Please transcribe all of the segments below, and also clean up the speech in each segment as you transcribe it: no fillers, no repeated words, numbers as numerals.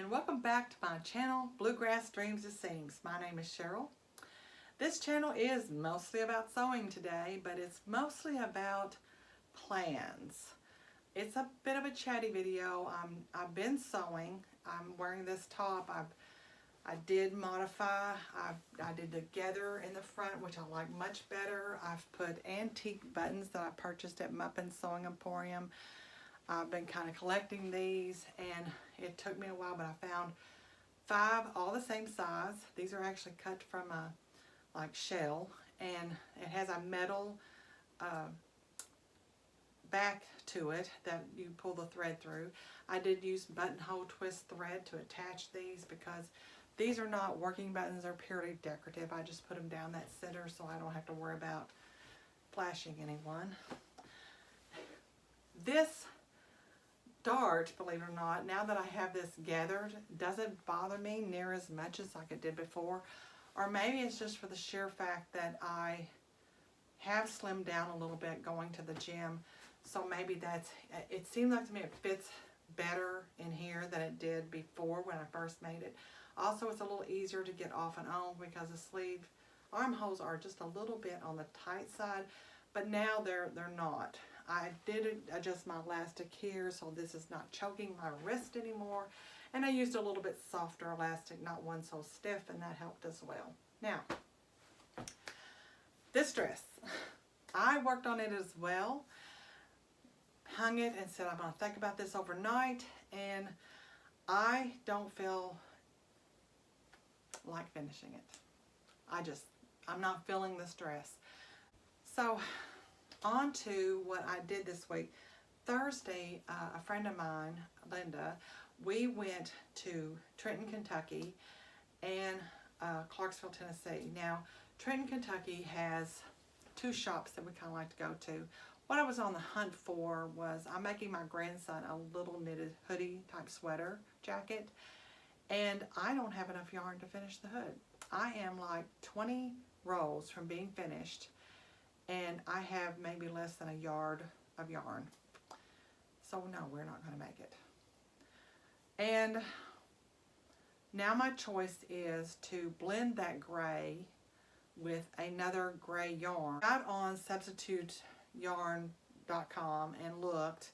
and welcome back to my channel, Bluegrass Dreams of Sings. My name is Cheryl. This channel is mostly about sewing today, but it's mostly about plans. It's a bit of a chatty video. I've been sewing. I'm wearing this top. I did modify. I did the gather in the front, which I like much better. I've put antique buttons that I purchased at Muppin Sewing Emporium. I've been kind of collecting these, and it took me a while, but I found 5 all the same size. These are actually cut from a like shell, and it has a metal back to it that you pull the thread through. I did use buttonhole twist thread to attach these because these are not working buttons, they're purely decorative. I just put them down that center so I don't have to worry about flashing anyone. This dart, believe it or not, now that I have this gathered, doesn't bother me near as much as like it did before. Or maybe it's just for the sheer fact that I have slimmed down a little bit going to the gym. So maybe that's, it seems like to me it fits better in here than it did before when I first made it. Also, it's a little easier to get off and on because the sleeve armholes are just a little bit on the tight side, but now they're not. I did adjust my elastic here, so this is not choking my wrist anymore. And I used a little bit softer elastic, not one so stiff, and that helped as well. Now, this dress, I worked on it as well. Hung it and said I'm going to think about this overnight, and I don't feel like finishing it. I'm not feeling this dress. So, on to what I did this week. Thursday, a friend of mine, Linda, we went to Trenton, Kentucky and Clarksville, Tennessee. Now, Trenton, Kentucky has 2 shops that we kind of like to go to. What I was on the hunt for was I'm making my grandson a little knitted hoodie type sweater jacket, and I don't have enough yarn to finish the hood. I am like 20 rolls from being finished, and I have maybe less than a yard of yarn. So no, we're not going to make it. And now my choice is to blend that gray with another gray yarn. I got on substituteyarn.com and looked,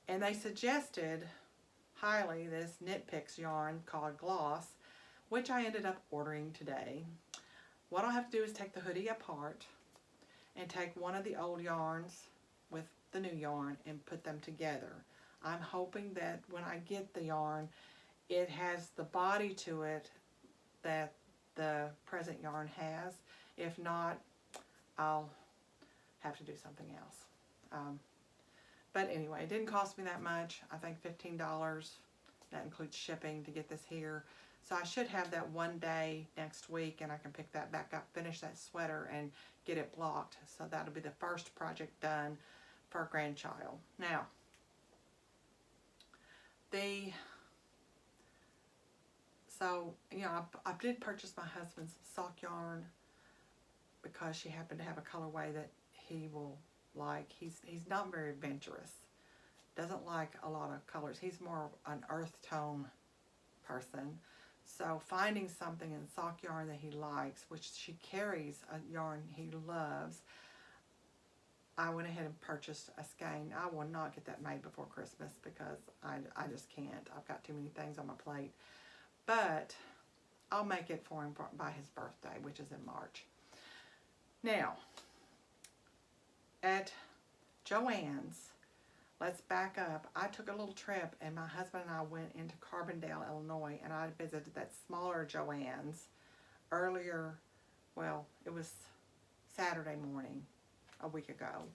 and they suggested highly this Knit Picks yarn called Gloss, which I ended up ordering today. What I'll have to do is take the hoodie apart and take one of the old yarns with the new yarn and put them together. I'm hoping that when I get the yarn, it has the body to it that the present yarn has. If not, I'll have to do something else. But anyway, it didn't cost me that much. I think $15. That includes shipping to get this here. So I should have that one day next week, and I can pick that back up, finish that sweater, and get it blocked. So that'll be the first project done for a grandchild. Now, I did purchase my husband's sock yarn because she happened to have a colorway that he will like. He's not very adventurous. Doesn't like a lot of colors. He's more an earth tone person. So finding something in sock yarn that he likes, which she carries a yarn he loves, I went ahead and purchased a skein. I will not get that made before Christmas because I just can't. I've got too many things on my plate. But I'll make it for him by his birthday, which is in March. Now, at Joann's, let's back up. I took a little trip, and my husband and I went into Carbondale, Illinois, and I visited that smaller Joann's earlier, well, it was Saturday morning a week ago.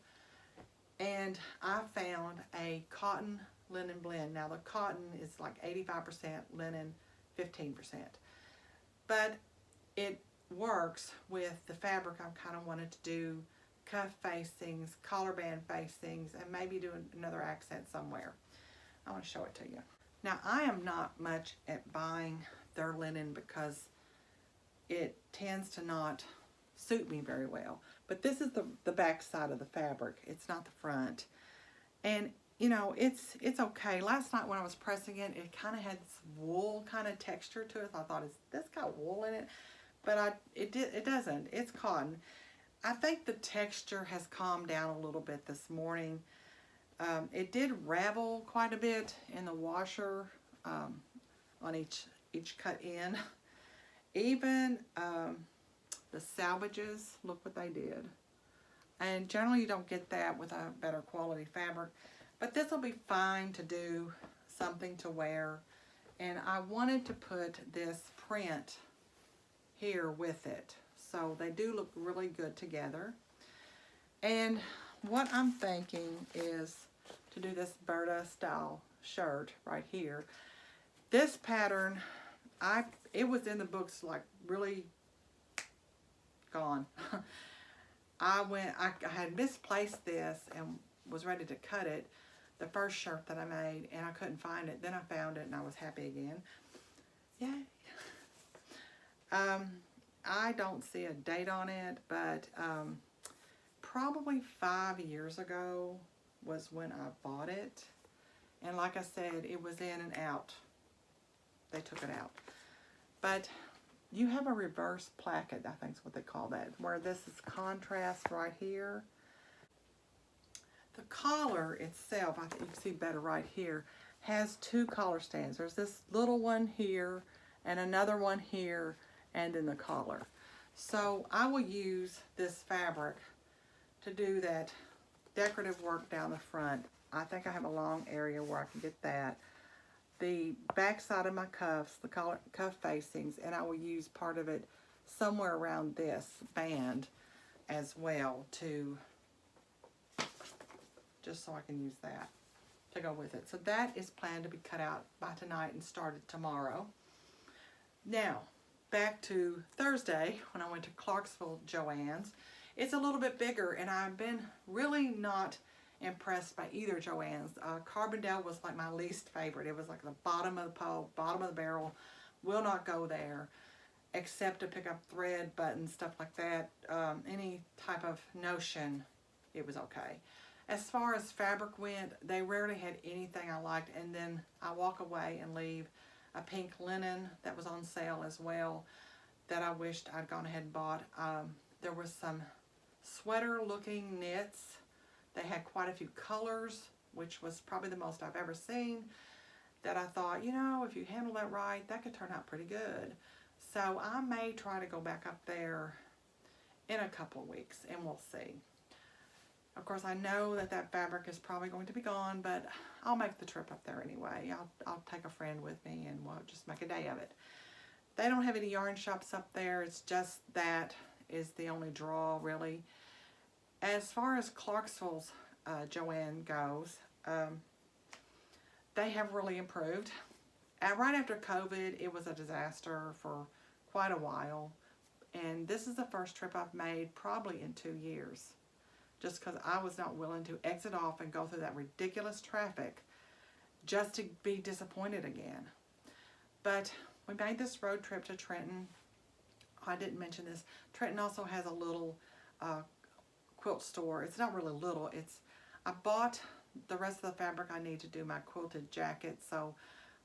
And I found a cotton linen blend. Now, the cotton is like 85% linen, 15%. But it works with the fabric I kind of wanted to do, cuff facings, collar band facings, and maybe do another accent somewhere. I want to show it to you. Now, I am not much at buying their linen because it tends to not suit me very well. But this is the back side of the fabric. It's not the front. And you know, it's okay. Last night when I was pressing it, it kind of had this wool kind of texture to it. So I thought, is this got wool in it? But it doesn't. It's cotton. I think the texture has calmed down a little bit this morning. It did ravel quite a bit in the washer on each cut in. Even the salvages, look what they did. And generally you don't get that with a better quality fabric. But this will be fine to do something to wear. And I wanted to put this print here with it. So they do look really good together. And what I'm thinking is to do this Berta style shirt right here. This pattern, it was in the books like really gone. I had misplaced this and was ready to cut it, the first shirt that I made, and I couldn't find it. Then I found it and I was happy again. Yay. I don't see a date on it, but probably 5 years ago was when I bought it. And like I said, it was in and out. They took it out. But you have a reverse placket, I think is what they call that, where this is contrast right here. The collar itself, I think you can see better right here, has two collar stands. There's this little one here and another one here, and then the collar. So I will use this fabric to do that decorative work down the front. I think I have a long area where I can get that. The back side of my cuffs, the cuff facings, and I will use part of it somewhere around this band as well, to just so I can use that to go with it. So that is planned to be cut out by tonight and started tomorrow. Now, back to Thursday when I went to Clarksville Joann's. It's a little bit bigger, and I've been really not impressed by either Joann's. Carbondale was like my least favorite. It was like the bottom of the pole, bottom of the barrel. Will not go there, except to pick up thread, buttons, stuff like that. Any type of notion, it was okay. As far as fabric went, they rarely had anything I liked, and then I walk away and leave a pink linen that was on sale as well that I wished I'd gone ahead and bought. There was some sweater looking knits. They had quite a few colors, which was probably the most I've ever seen, that I thought, you know, if you handle that right, that could turn out pretty good. So I may try to go back up there in a couple of weeks, and we'll see. Of course, I know that that fabric is probably going to be gone, but I'll make the trip up there anyway. I'll take a friend with me, and we'll just make a day of it. They don't have any yarn shops up there. It's just that is the only draw, really. As far as Clarksville's Joann goes, they have really improved. Right after COVID, it was a disaster for quite a while. And this is the first trip I've made probably in 2 years. Just because I was not willing to exit off and go through that ridiculous traffic just to be disappointed again. But we made this road trip to Trenton. I didn't mention this. Trenton also has a little quilt store. It's not really little. I bought the rest of the fabric I need to do my quilted jacket, so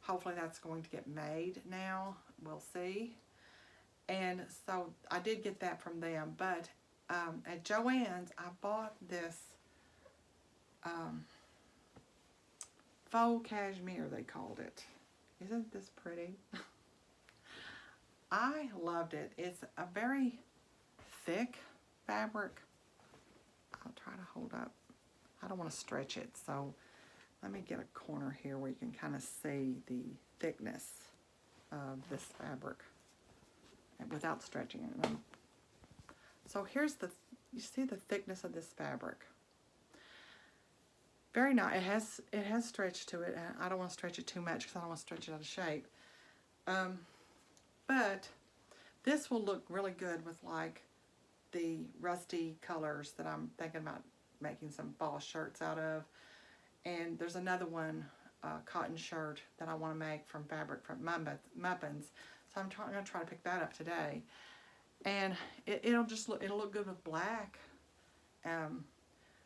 hopefully that's going to get made now. We'll see. And so I did get that from them, but at Joann's, I bought this faux cashmere, they called it. Isn't this pretty? I loved it. It's a very thick fabric. I'll try to hold up. I don't want to stretch it, so let me get a corner here where you can kind of see the thickness of this fabric without stretching it. So here's you see the thickness of this fabric. Very nice. It has stretch to it. I don't want to stretch it too much because I don't want to stretch it out of shape. But this will look really good with like the rusty colors that I'm thinking about making some fall shirts out of. And there's another one, cotton shirt that I want to make from fabric from Muppins. So I'm going to try to pick that up today. And it'll look good with black.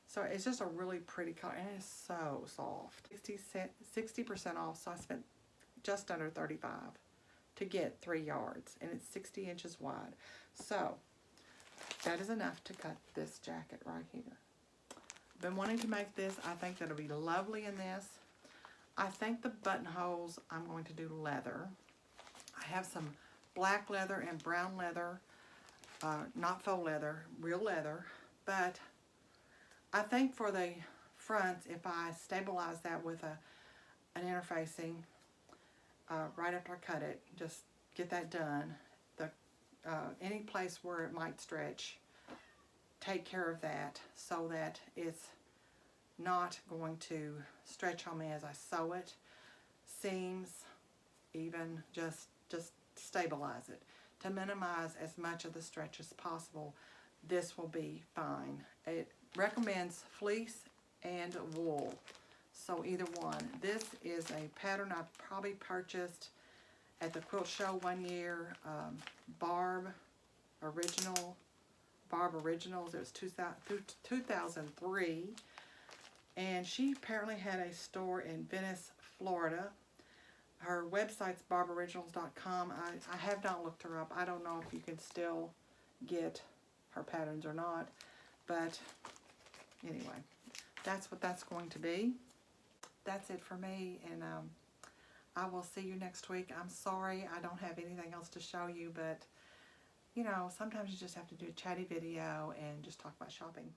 So it's just a really pretty color, and it's so soft. 60% off, so I spent just under $35 to get 3 yards, and it's 60 inches wide. So that is enough to cut this jacket right here. I've been wanting to make this. I think that'll be lovely in this. I think the buttonholes I'm going to do leather. I have some black leather and brown leather, not faux leather, real leather, but I think for the fronts, if I stabilize that with an interfacing right after I cut it, just get that done. Any place where it might stretch, take care of that so that it's not going to stretch on me as I sew it. Seams, even just stabilize it. To minimize as much of the stretch as possible, this will be fine. It recommends fleece and wool, so either one. This is a pattern I probably purchased at the quilt show one year. Barb Originals. It was 2003, and she apparently had a store in Venice, Florida. Her website's barboriginals.com. I have not looked her up. I don't know if you can still get her patterns or not, but anyway, that's what that's going to be. That's it for me, and I will see you next week. I'm sorry I don't have anything else to show you, but you know, sometimes you just have to do a chatty video and just talk about shopping.